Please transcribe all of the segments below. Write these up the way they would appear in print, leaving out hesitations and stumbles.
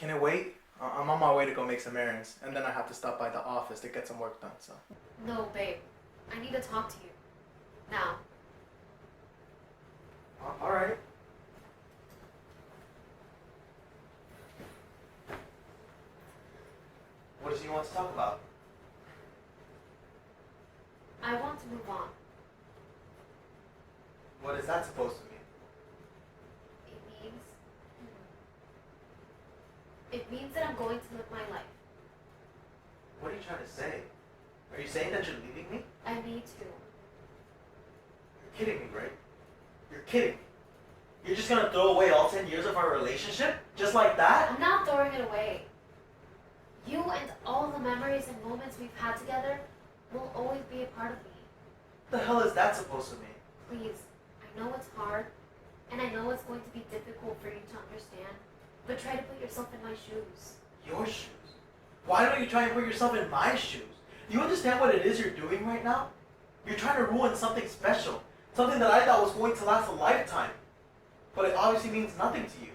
Can it wait? I'm on my way to go make some errands, and then I have to stop by the office to get some work done, so. No, babe. I need to talk to you. Now. Alright. What does he want to talk about? I want to move on. What is that supposed to mean? It means that I'm going to live my life. What are you trying to say? Are you saying that you're leaving me? I need to. You're kidding me, right? You're kidding me. You're just gonna throw away all 10 years of our relationship? Just like that? I'm not throwing it away. You and all the memories and moments we've had together will always be a part of me. What the hell is that supposed to mean? Please, I know it's hard, and I know it's going to be difficult for you to understand, but try to put yourself in my shoes. Your shoes? Why don't you try and put yourself in my shoes? Do you understand what it is you're doing right now? You're trying to ruin something special. Something that I thought was going to last a lifetime. But it obviously means nothing to you.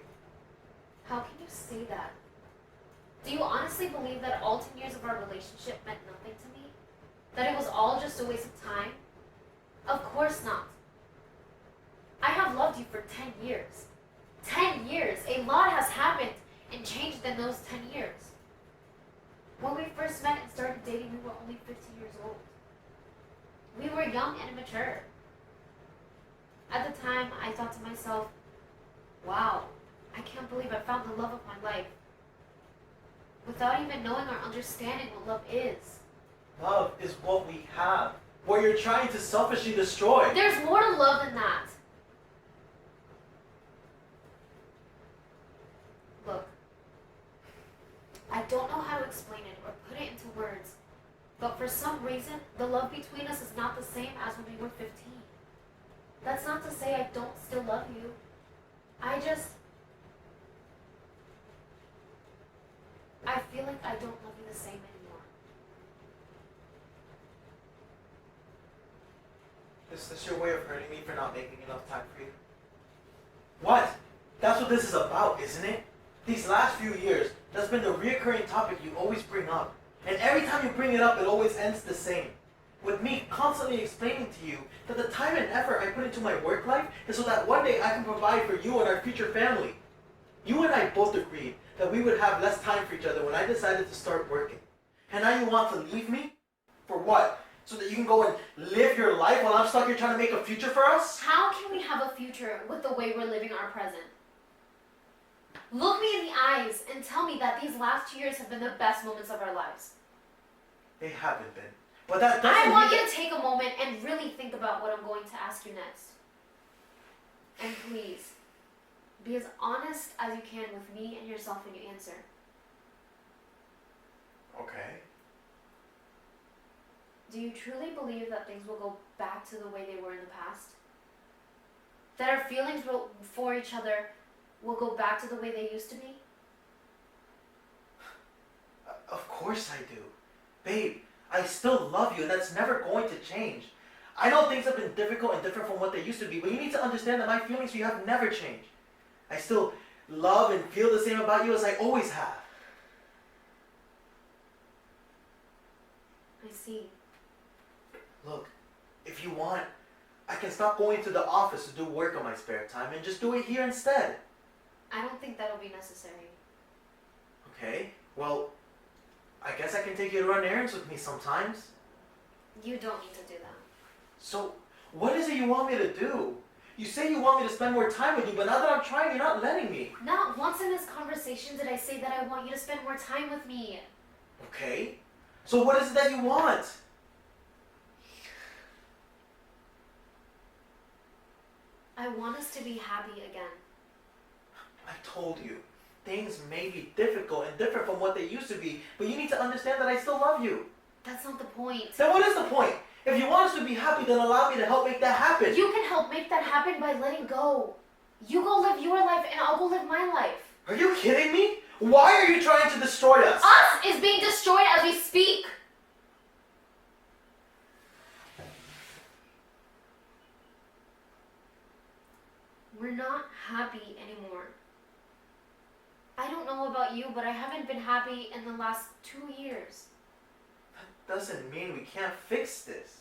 How can you say that? Do you honestly believe that all 10 years of our relationship meant nothing to me? That it was all just a waste of time? Of course not. I have loved you for 10 years. 10 years! A lot has happened and changed in those 10 years. When we first met and started dating, we were only 15 years old. We were young and immature. At the time, I thought to myself, wow, I can't believe I found the love of my life. Without even knowing or understanding what love is. Love is what we have. What you're trying to selfishly destroy. There's more to love than that. Look, I don't know how to explain it or put it into words, but for some reason, the love between us is not the same as when we were 15. That's not to say I don't still love you. I feel like I don't love you the same anymore. Is this your way of hurting me for not making enough time for you? What? That's what this is about, isn't it? These last few years, that's been the reoccurring topic you always bring up. And every time you bring it up, it always ends the same. With me constantly explaining to you that the time and effort I put into my work life is so that one day I can provide for you and our future family. You and I both agreed that we would have less time for each other when I decided to start working. And now you want to leave me? For what? So that you can go and live your life while I'm stuck here trying to make a future for us? How can we have a future with the way we're living our present? Look me in the eyes and tell me that these last 2 years have been the best moments of our lives. They haven't been. But that doesn't I want mean you to take a moment and really think about what I'm going to ask you next. And please, be as honest as you can with me and yourself when you answer. Okay. Do you truly believe that things will go back to the way they were in the past? That our feelings for each other will go back to the way they used to be? Of course I do. Babe, I still love you and that's never going to change. I know things have been difficult and different from what they used to be, but you need to understand that my feelings for you have never changed. I still love and feel the same about you as I always have. I see. Look, if you want, I can stop going to the office to do work on my spare time and just do it here instead. I don't think that'll be necessary. Okay, well, I guess I can take you to run errands with me sometimes. You don't need to do that. So, what is it you want me to do? You say you want me to spend more time with you, but now that I'm trying, you're not letting me. Not once in this conversation did I say that I want you to spend more time with me. Okay, so what is it that you want? I want us to be happy again. I told you, things may be difficult and different from what they used to be, but you need to understand that I still love you. That's not the point. Then what is the point? If you want us to be happy, then allow me to help make that happen. You can help make that happen by letting go. You go live your life and I'll go live my life. Are you kidding me? Why are you trying to destroy us? Us is being destroyed as we speak. We're not happy anymore. I don't don't know about you, but I haven't been happy in the last 2 years. That doesn't mean we can't fix this.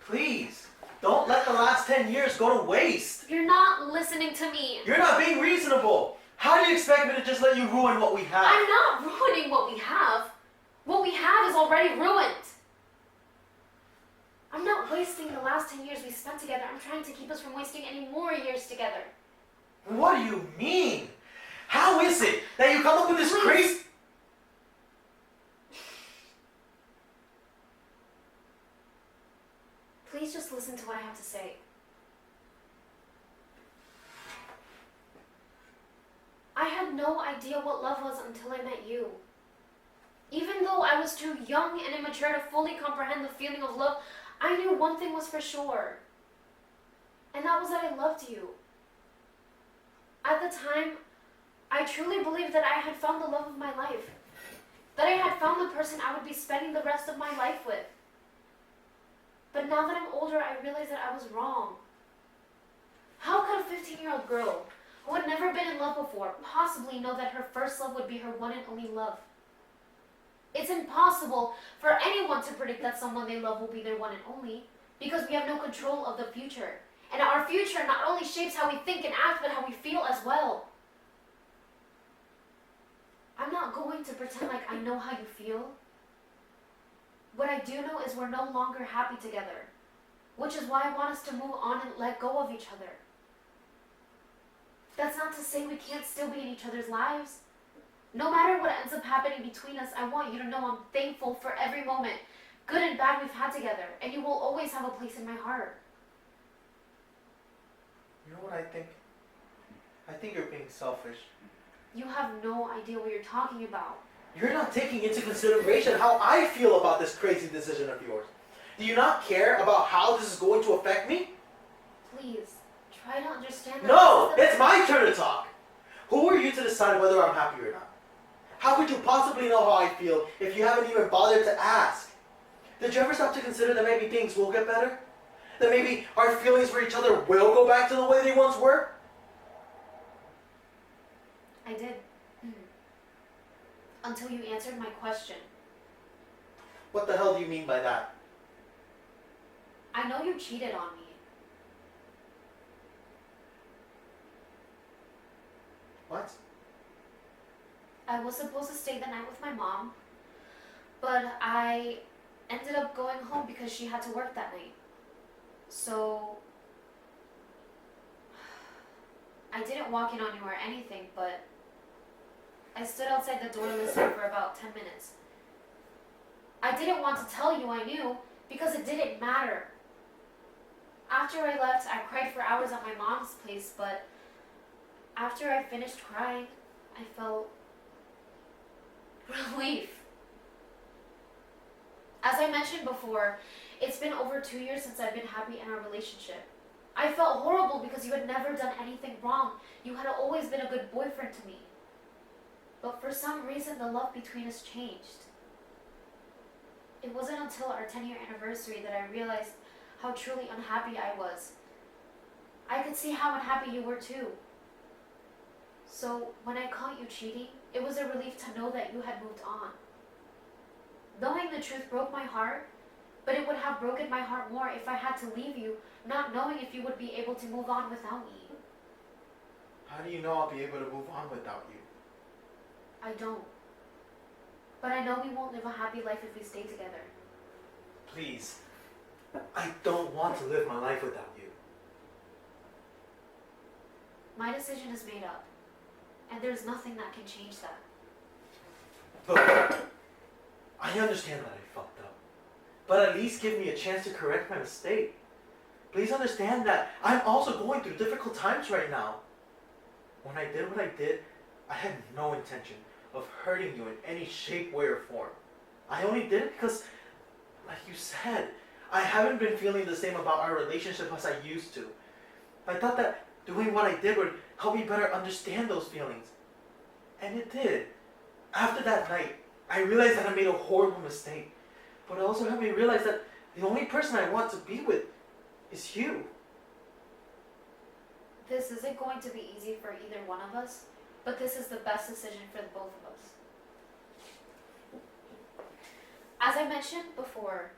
Please, don't let the last 10 years go to waste. You're not listening to me. You're not being reasonable. How do you expect me to just let you ruin what we have? I'm not ruining what we have. What we have is already ruined. I'm not wasting the last 10 years we spent together. I'm trying to keep us from wasting any more years together. What do you mean? How is it that you come up with this crazy... Please just listen to what I have to say. I had no idea what love was until I met you. Even though I was too young and immature to fully comprehend the feeling of love, I knew one thing was for sure. And that was that I loved you. At the time, I truly believed that I had found the love of my life. That I had found the person I would be spending the rest of my life with. But now that I'm older, I realize that I was wrong. How could a 15-year-old girl who had never been in love before possibly know that her first love would be her one and only love? It's impossible for anyone to predict that someone they love will be their one and only, because we have no control of the future. And our future not only shapes how we think and act, but how we feel as well. I'm not going to pretend like I know how you feel. What I do know is we're no longer happy together, which is why I want us to move on and let go of each other. That's not to say we can't still be in each other's lives. No matter what ends up happening between us, I want you to know I'm thankful for every moment, good and bad, we've had together, and you will always have a place in my heart. You know what I think? I think you're being selfish. You have no idea what you're talking about. You're not taking into consideration how I feel about this crazy decision of yours. Do you not care about how this is going to affect me? Please, try to understand that. No, it's my turn to talk. Who are you to decide whether I'm happy or not? How could you possibly know how I feel if you haven't even bothered to ask? Did you ever stop to consider that maybe things will get better? That maybe our feelings for each other will go back to the way they once were? I did. Until you answered my question. What the hell do you mean by that? I know you cheated on me. What? I was supposed to stay the night with my mom, but I ended up going home because she had to work that night. So I didn't walk in on you or anything, but I stood outside the door listening for about 10 minutes. I didn't want to tell you I knew because it didn't matter. After I left, I cried for hours at my mom's place, but after I finished crying, I felt relief. As I mentioned before, it's been over 2 years since I've been happy in our relationship. I felt horrible because you had never done anything wrong. You had always been a good boyfriend to me. But for some reason, the love between us changed. It wasn't until our 10-year anniversary that I realized how truly unhappy I was. I could see how unhappy you were too. So when I caught you cheating, it was a relief to know that you had moved on. Knowing the truth broke my heart, but it would have broken my heart more if I had to leave you, not knowing if you would be able to move on without me. How do you know I'll be able to move on without you? I don't. But I know we won't live a happy life if we stay together. Please. I don't want to live my life without you. My decision is made up, and there's nothing that can change that. Look, I understand that I fucked up, but at least give me a chance to correct my mistake. Please understand that I'm also going through difficult times right now. When I did what I did, I had no intention of hurting you in any shape, way, or form. I only did it because, like you said, I haven't been feeling the same about our relationship as I used to. I thought that doing what I did would help me better understand those feelings. And it did. After that night, I realized that I made a horrible mistake. But it also helped me realize that the only person I want to be with is you. This isn't going to be easy for either one of us, But this is the best decision for the both of us. As I mentioned before,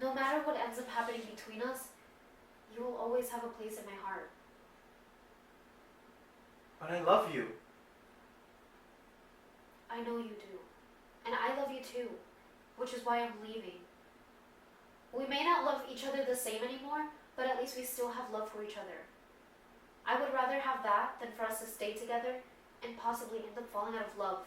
no matter what ends up happening between us, you will always have a place in my heart. But I love you. I know you do. And I love you too, which is why I'm leaving. We may not love each other the same anymore, but at least we still have love for each other. I would rather have that than for us to stay together and possibly end up falling out of love